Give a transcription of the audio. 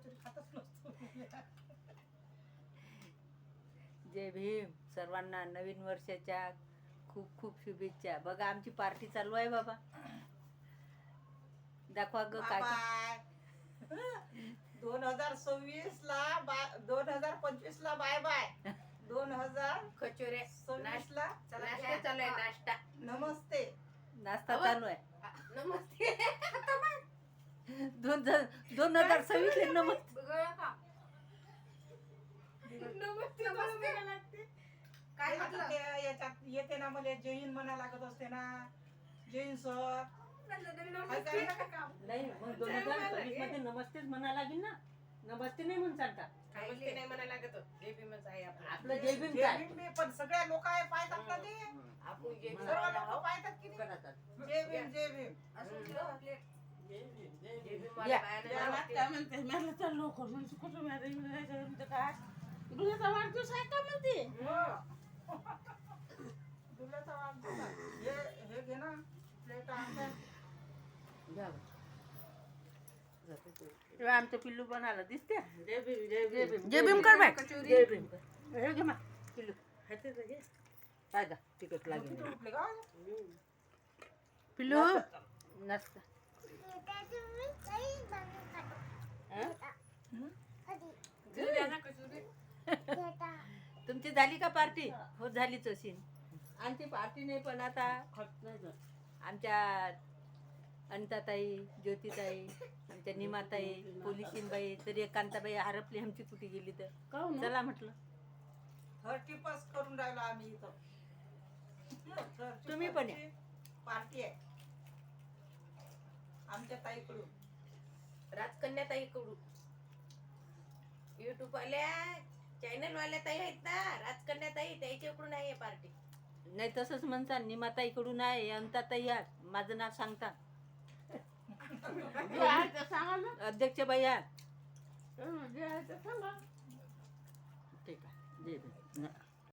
कचोरी खातच नसतो. जय भीम. सर्वांना नवीन वर्षाच्या खूप खूप शुभेच्छा. बघा आमची पार्टी चालू आहे बाबा. दाखवा ग काय बाय 2026 ला 2025 ला बाय बाय. 2026 ला नाश्ता चालू आहे. नाश्ता नमस्ते. नाश्ता चालू आहे. नमस्ते. 2026 नमस्ते. नमस्ते म्हणायला लागते. काय म्हटलं? याच्यात येते ना मला जय हिंद म्हणा लागत असते ना. जय हिंद सर. नाही मग 2026 मध्ये नमस्तेच म्हणा लागेल ना. नमस्ते नाही म्हणून चालता. नमस्ते नाही म्हणायला लागत. जय भीमच आहे आपलं. आपलं जय भीम जय काय भीम बी पण सगळ्या लोक आहे पाहतात ना ते. आपण जय भीम सर्व लोक पाहतात की नाही. करतात. जय भीम जय भीम. असं तुला आपले जय भीम वाले या. बायानं नमस्ते. काय म्हणते मला चाललो म्हणजे कुठं म्हणजे काय गुरुचा वाढदिवस आहे का म्हणते. दुर्गाचा वाढदिवस आहे. हे घे ना प्लेट आणते. घ्या बा. हे आमचं पिल्लू पण आलं दिसते. जय भीम जय जय भीम भीम. जय भीम कर बाय. कचोरी. जय भीम कर. हे घे मा पिल्लू. काय गा तिकट लागेल. किती उठले का? पिल्लू नाश्ता. घेऊन या ना कचोरी. तुमची झाली का पार्टी? हो झालीच असेल. आमची पार्टी नाही पण आता आमच्या अनिताताई, ज्योतिताई, आमच्या निमाताई, पोलिशीनबाई, तरी एकांताबाई हरपली आमची कुठे गेली तर. चला म्हटलं. 30 करून राहिलो आम्ही इथं. तुम्ही पण या. पार्टी आहे आमच्या ताईकडून. राजकन्या ताई कडू युट्यूब वाल्या चॅनल वाल्या ताई आहेत ना. राजकन्या ताई त्याच्याकडून आहे पार्टी. नाही तसंच म्हणता निमाताईकडून आहे, अनिताताई या. माझं नाव सांगता. जे आहे ते सांगा ना. अध्यक्ष बाई या. जे आहे ते सांगा. ठीक आहे. जय भीम.